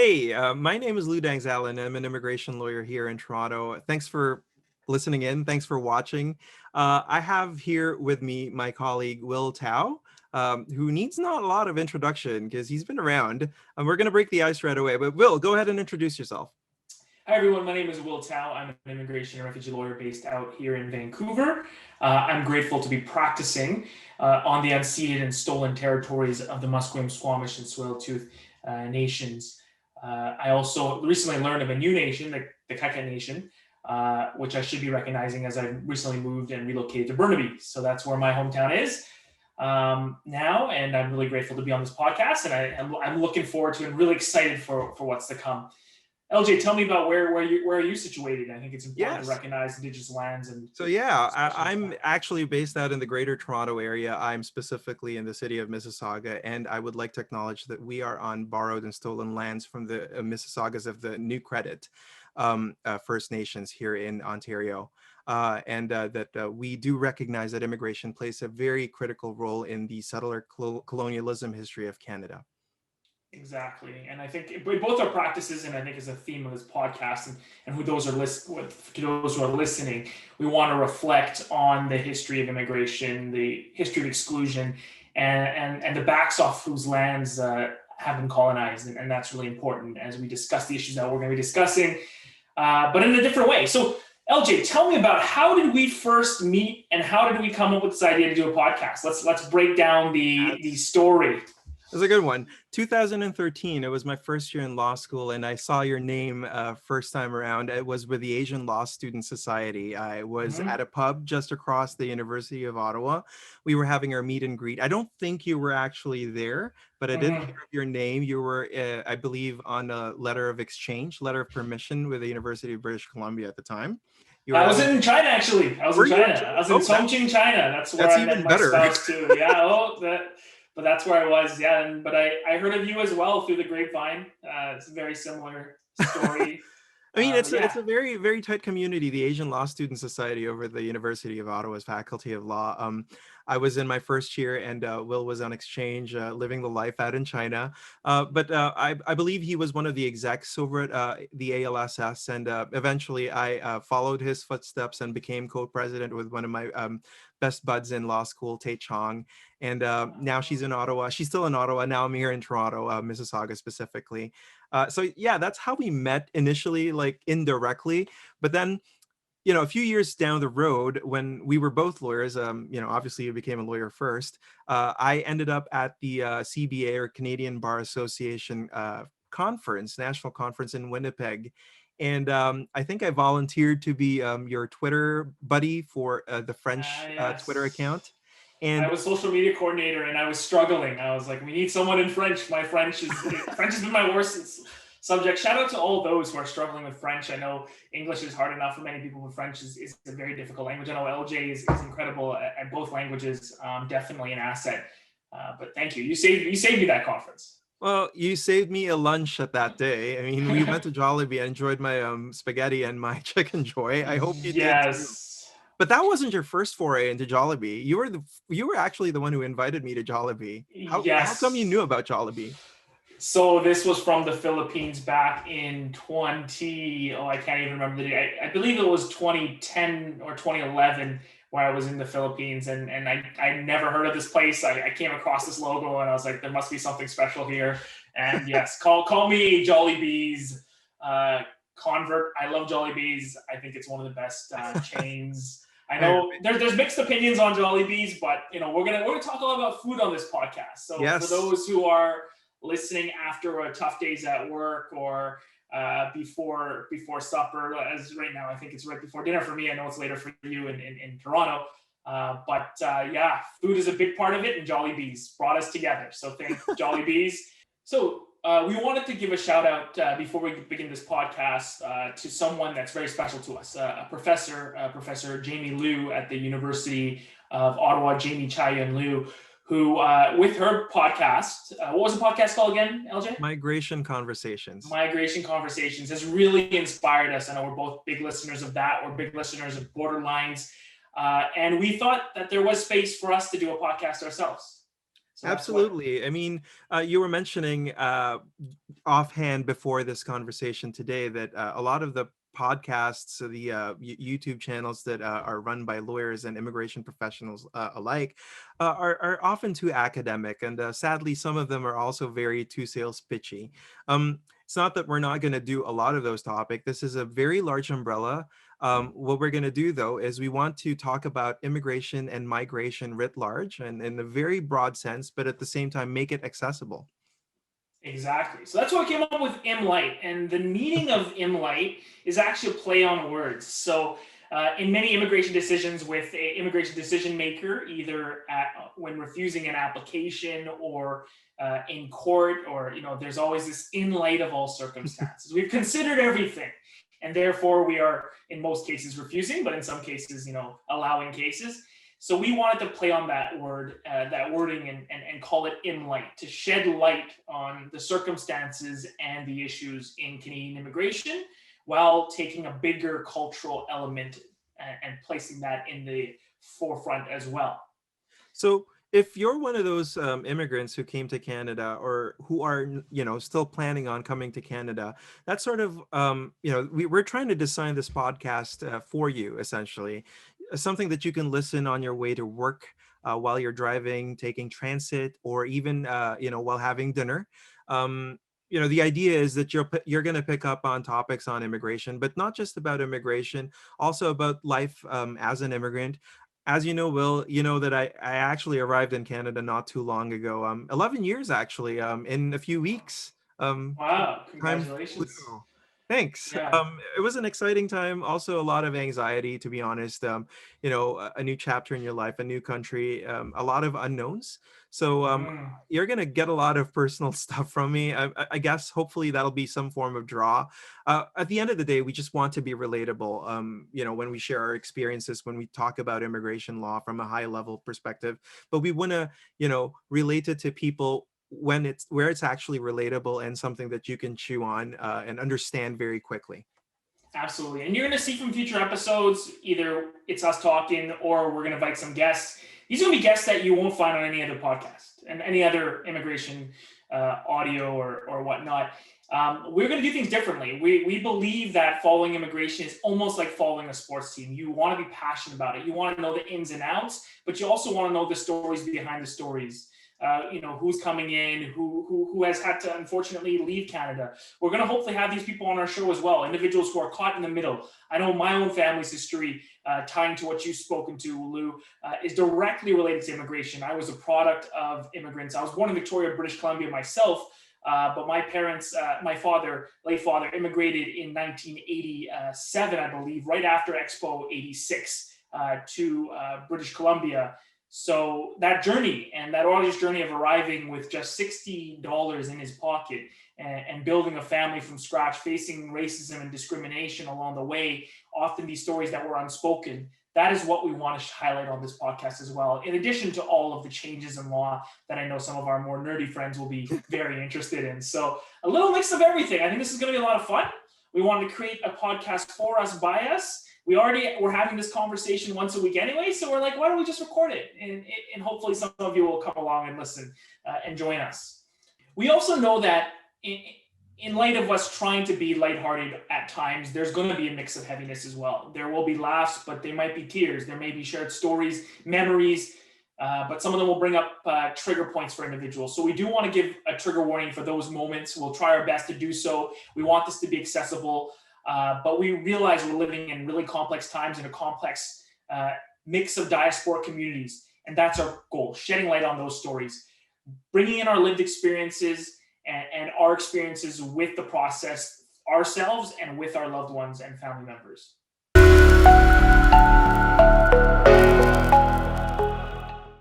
Hey, my name is Lou Dangzal, and I'm an immigration lawyer here in Toronto. Thanks for listening in. Thanks for watching. I have here with me my colleague, Will Tao, who needs not a lot of introduction because he's been around. And we're going to break the ice right away. But Will, go ahead and introduce yourself. Hi, everyone. My name is Will Tao. I'm an immigration and refugee lawyer based out here in Vancouver. I'm grateful to be practicing on the unceded and stolen territories of the Musqueam, Squamish, and Tsleil-Waututh nations. I also recently learned of a new nation, the Kaket Nation, which I should be recognizing as I've recently moved and relocated to Burnaby. So that's where my hometown is now, and I'm really grateful to be on this podcast, and I'm looking forward to and really excited for what's to come. LJ, tell me about where are you situated? I think it's important to Yes. recognize Indigenous lands and So yeah, especially I'm actually based out in the Greater Toronto area. I'm specifically in the city of Mississauga, and I would like to acknowledge that we are on borrowed and stolen lands from the Mississaugas of the New Credit First Nations here in Ontario. And that we do recognize that immigration plays a very critical role in the settler colonialism history of Canada. Exactly, and I think both our practices, and I think is a theme of this podcast, and who those are to those who are listening, we want to reflect on the history of immigration, the history of exclusion, and the backs off whose lands have been colonized, and that's really important as we discuss the issues that we're going to be discussing, but in a different way. So, LJ, tell me about how did we first meet, and how did we come up with this idea to do a podcast? Let's break down the story. That's a good one. 2013, it was my first year in law school, and I saw your name first time around. It was with the Asian Law Student Society. I was at a pub just across the University of Ottawa. We were having our meet and greet. I don't think you were actually there, but I did hear of your name. You were, I believe, on a letter of exchange, letter of permission with the University of British Columbia at the time. You were I was having. in China, actually. I was Were in you China. I was in Chongqing, China. That's where That's I met even my better. spouse too. Yeah, but that's where I was. Yeah, but I heard of you as well through the grapevine. It's a very similar story. I mean, it's Yeah. it's a very, very tight community, the Asian Law Student Society over the University of Ottawa's Faculty of Law. I was in my first year, and Will was on exchange, living the life out in China. But I believe he was one of the execs over at the ALSS, and eventually I followed his footsteps and became co-president with one of my best buds in law school, Tay Chong. And now she's in Ottawa. She's still in Ottawa. Now I'm here in Toronto, Mississauga specifically. So yeah, that's how we met initially, like indirectly. But then, a few years down the road, when we were both lawyers, obviously you became a lawyer first. I ended up at the CBA, or Canadian Bar Association conference, national conference in Winnipeg. And I think I volunteered to be your Twitter buddy for the French Twitter Yes. account. I And was social media coordinator, and I was struggling. I was like, we need someone in French. My French has been my worst subject. Shout out to all those who are struggling with French. I know English is hard enough for many people, but French is a very difficult language. I know LJ is incredible at both languages. Definitely an asset. But thank you. You saved me that conference. Well, you saved me a lunch at that day. I mean, we went to Jollibee. I enjoyed my spaghetti and my chicken joy. I hope you did too. Yes. But that wasn't your first foray into Jollibee. You were actually the one who invited me to Jollibee. How come you Yes. knew about Jollibee? So this was from the Philippines back in I can't even remember the date. I believe it was 2010 or 2011 where I was in the Philippines, and I never heard of this place. I came across this logo, and I was like, there must be something special here. And yes, call me Jollibee's convert. I love Jollibee's. I think it's one of the best chains. I know there's mixed opinions on Jollibee's, but we're gonna talk a lot about food on this podcast. So Yes. for those who are listening after a tough days at work, or before supper, as right now I think it's right before dinner for me. I know it's later for you in Toronto. Yeah, food is a big part of it, and Jollibee's brought us together. So thank Jollibee's. So we wanted to give a shout out before we begin this podcast to someone that's very special to us, a professor, Professor Jamie Liu at the University of Ottawa, Jamie Chayan Liu, who with her podcast, what was the podcast called again, LJ? Migration Conversations. Migration Conversations has really inspired us. I know we're both big listeners of that. We're big listeners of Borderlines. And we thought that there was space for us to do a podcast ourselves. So that's what. Absolutely. I mean, you were mentioning offhand before this conversation today that a lot of the podcasts, the YouTube channels that are run by lawyers and immigration professionals alike, are often too academic, and sadly, some of them are also very too sales pitchy. It's not that we're not going to do a lot of those topics. This is a very large umbrella. What we're going to do, though, is we want to talk about immigration and migration writ large and in a very broad sense, but at the same time, make it accessible. Exactly. So that's why I came up with ImmLight. And the meaning of ImmLight is actually a play on words. So in many immigration decisions with an immigration decision maker, either when refusing an application or in court, or, there's always this in light of all circumstances. We've considered everything. And therefore, we are in most cases refusing, but in some cases, allowing cases. So we wanted to play on that wording, and call it ImmLight, to shed light on the circumstances and the issues in Canadian immigration, while taking a bigger cultural element and placing that in the forefront as well. So, if you're one of those immigrants who came to Canada or who are, still planning on coming to Canada, that's sort of, we're trying to design this podcast for you, essentially, something that you can listen on your way to work, while you're driving, taking transit, or even, while having dinner. Um, the idea is that you're going to pick up on topics on immigration, but not just about immigration, also about life as an immigrant. As you know, Will, you know that I actually arrived in Canada not too long ago. 11 years actually, in a few weeks. Wow, Time congratulations. flew. Thanks. Yeah. It was an exciting time. Also, a lot of anxiety, to be honest. A new chapter in your life, a new country, a lot of unknowns. So, Mm. you're gonna get a lot of personal stuff from me. I guess hopefully that'll be some form of draw. At the end of the day, we just want to be relatable. When we share our experiences, when we talk about immigration law from a high level perspective, but we want to, relate it to people when it's where it's actually relatable and something that you can chew on and understand very quickly. Absolutely. And you're going to see from future episodes, either it's us talking or we're going to invite some guests. These are going to be guests that you won't find on any other podcast and any other immigration audio or whatnot. We're going to do things differently. We believe that following immigration is almost like following a sports team. You want to be passionate about it. You want to know the ins and outs, but you also want to know the stories behind the stories. Who's coming in, who has had to unfortunately leave Canada. We're going to hopefully have these people on our show as well, individuals who are caught in the middle. I know my own family's history, tying to what you've spoken to, Lou, is directly related to immigration. I was a product of immigrants. I was born in Victoria, British Columbia myself, but my parents, my father, late father, immigrated in 1987, I believe, right after Expo 86 to British Columbia. So that journey, and that artist's journey of arriving with just $60 in his pocket and building a family from scratch, facing racism and discrimination along the way, often these stories that were unspoken, that is what we want to highlight on this podcast as well, in addition to all of the changes in law that I know some of our more nerdy friends will be very interested in. So a little mix of everything. I think this is going to be a lot of fun. We wanted to create a podcast for us, by us. We're having this conversation once a week anyway, so we're like, why don't we just record it? And hopefully some of you will come along and listen and join us. We also know that in light of us trying to be lighthearted at times, there's going to be a mix of heaviness as well. There will be laughs, but there might be tears. There may be shared stories, memories, but some of them will bring up trigger points for individuals. So we do want to give a trigger warning for those moments. We'll try our best to do so. We want this to be accessible. But we realize we're living in really complex times in a complex mix of diasporic communities. And that's our goal, shedding light on those stories, bringing in our lived experiences and our experiences with the process ourselves and with our loved ones and family members.